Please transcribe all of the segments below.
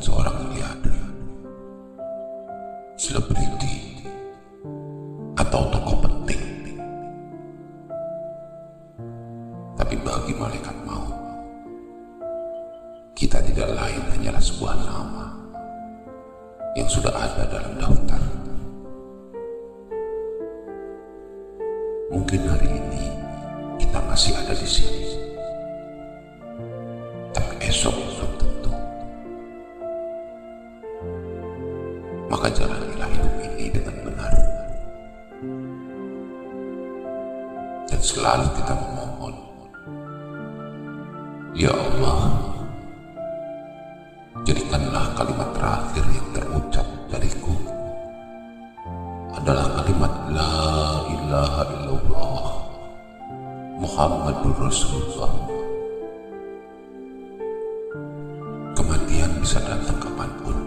seorang miliarder, selebriti, atau tokoh penting. Tapi bagi malaikat maut, kita tidak lain hanyalah sebuah nama yang sudah ada dalam daftar. Mungkin hari ini kita masih ada di sini, tapi esok belum tentu. Maka jalanilah hidup ini dengan benar, dan selalu kita memohon, Ya Allah, jadikanlah kalimat terakhir yang terucap dariku adalah kalimat La ilaha illallah Muhammadur Rasulullah. Kematian bisa datang kapanpun.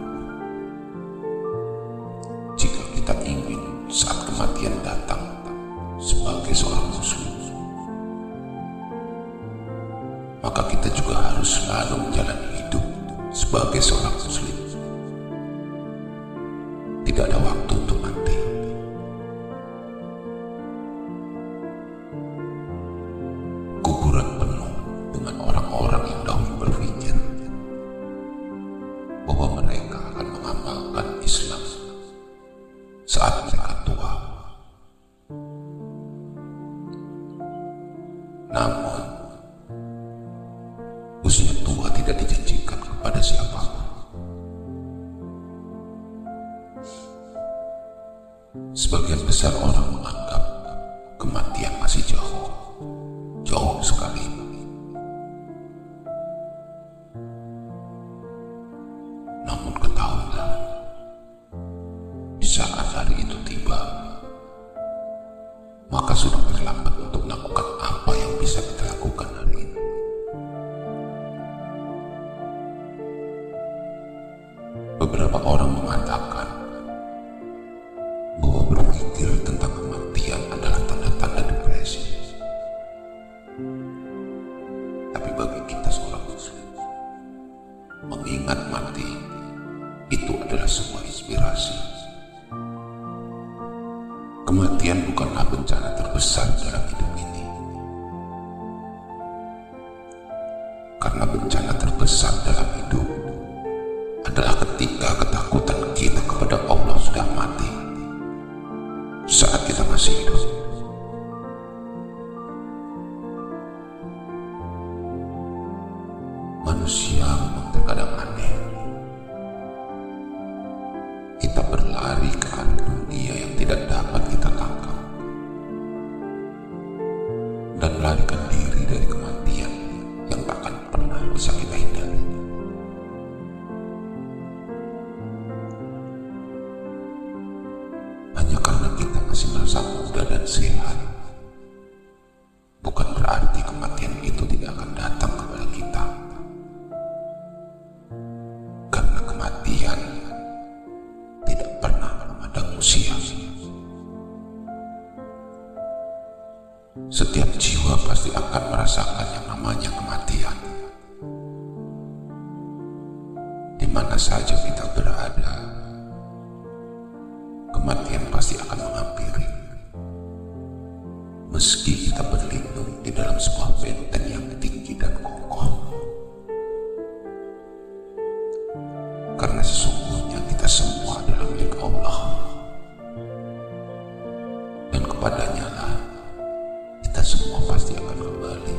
Jika kita ingin saat kematian datang sebagai seorang muslim, maka kita juga harus selalu menjalani hidup sebagai seorang muslim. Tidak ada waktu untuk mati. Kuburan penuh dengan orang-orang yang dahulu berpikir bahwa mereka akan mengamalkan Islam saat mereka tua. Namun, usia tua tidak dijanjikan kepada siapapun. Sebagian besar orang menganggap kematian masih jauh sekali. Namun ketahuilah, di saat hari itu tiba, maka sudah terlambat untuk melakukan apa yang bisa kita lakukan hari ini. Beberapa orang mengatakan bahwa berpikir tentang kematian adalah tanda-tanda depresi. Tapi bagi kita seorang muslim, mengingat mati itu adalah sebuah inspirasi. Kematian bukanlah bencana terbesar dalam hidup ini, karena bencana terbesar dalam hidup adalah ketika ketakutan kita kepada Allah sudah mati saat kita masih hidup. Manusia memang terkadang aneh. Kita berlari ke arah dunia yang tidak dapat kita tangkap, dan melarikan diri dari kematian yang tak akan pernah bisa kita hindari. Hanya karena kita masih merasa muda dan sehat, bukan berarti kematian itu tidak akan datang kepada kita. Karena kematian tidak pernah memandang usia. Setiap jiwa pasti akan merasakan yang namanya kematian. Di mana saja kita berada, kematian pasti akan menghampiri. Meski kita berlindung di dalam sebuah benteng yang tinggi dan kokoh. Karena sesungguhnya kita semua adalah milik Allah, dan kepadanya lah kita semua pasti akan kembali.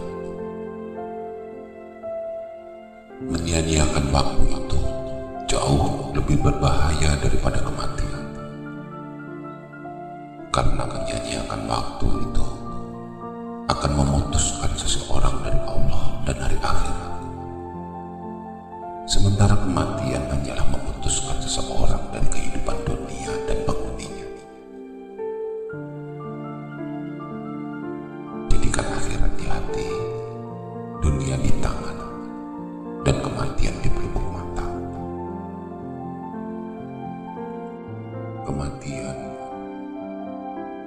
Menyia-nyiakan waktu itu jauh lebih berbahaya daripada kematian. Karena menyia-nyiakan waktu itu akan memutuskan seseorang dari Allah dan hari akhirat. Sementara kematian hanyalah memutuskan seseorang dari kehidupan dunia dan penghuninya. Jadikan akhirat di hati, dunia di tangan, dan kematian di pelupuk mata. Kematian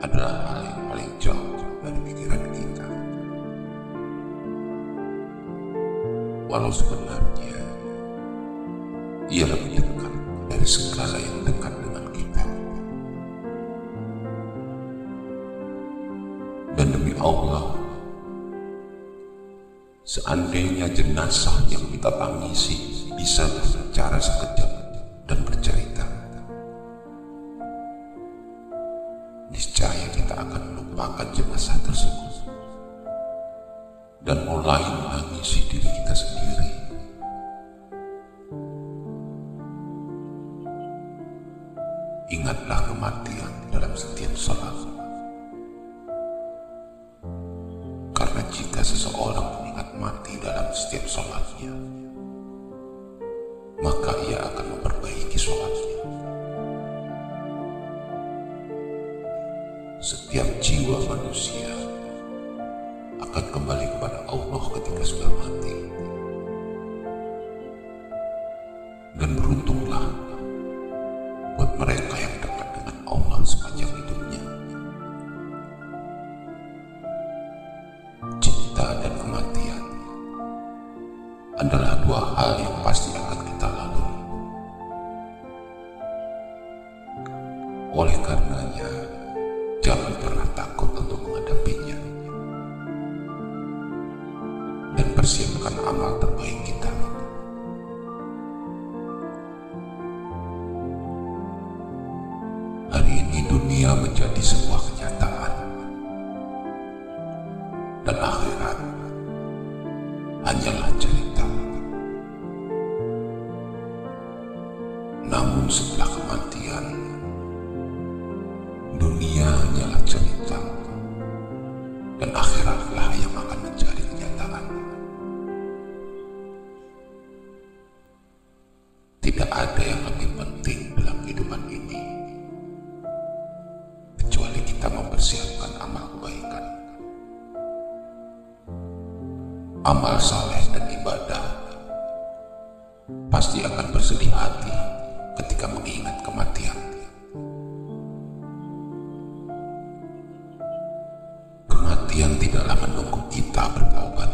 adalah hal yang paling jauh dari pikiran kita. Walau sebenarnya Ia lebih dekat dari segala yang dekat dengan kita. Dan demi Allah, seandainya jenazah yang kita tangisi bisa berbicara sekejap dan bercerita, niscaya kita akan melupakan jenazah tersebut dan mulai menangisi diri kita sendiri. Ingatlah kematian dalam setiap salat, karena jika seseorang mengingat mati dalam setiap salatnya, maka ia akan memperbaiki salatnya. Setiap jiwa manusia akan kembali kepada Allah ketika sudah mati. Dan beruntunglah buat mereka yang dekat dengan Allah sepanjang hidupnya. Cinta dan kematian adalah dua hal yang pasti akan kita lalui. Oleh karenanya, jangan pernah takut untuk menghadapinya. Dan persiapkan amal terbaik kita. Hari ini dunia menjadi sebuah kenyataan, dan akhirat hanyalah cerita. Namun setelah kematian, dunia hanyalah cerita, dan akhiratlah yang akan menjadi kenyataan. Tidak ada yang lebih penting dalam kehidupan ini kecuali kita mempersiapkan amal kebaikan. Amal saleh dan ibadah pasti akan bersedih hati ketika mengingat kematian. Kematian tidaklah menunggu kita bertaubat,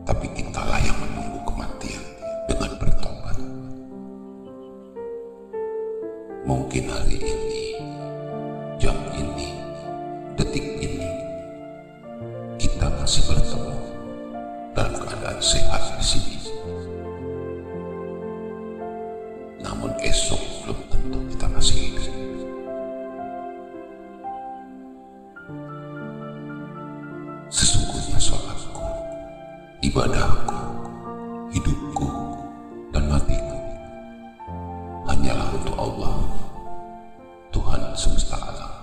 tapi kitalah yang menunggu kematian dengan bertobat. Mungkin hari ini, jam ini, detik ini, kita masih bertemu dalam keadaan sehat di sini. Namun esok belum tentu kita masih hidup. Sesungguhnya sholatku, ibadahku, hidupku, dan matiku hanyalah untuk Allah, Tuhan semesta alam.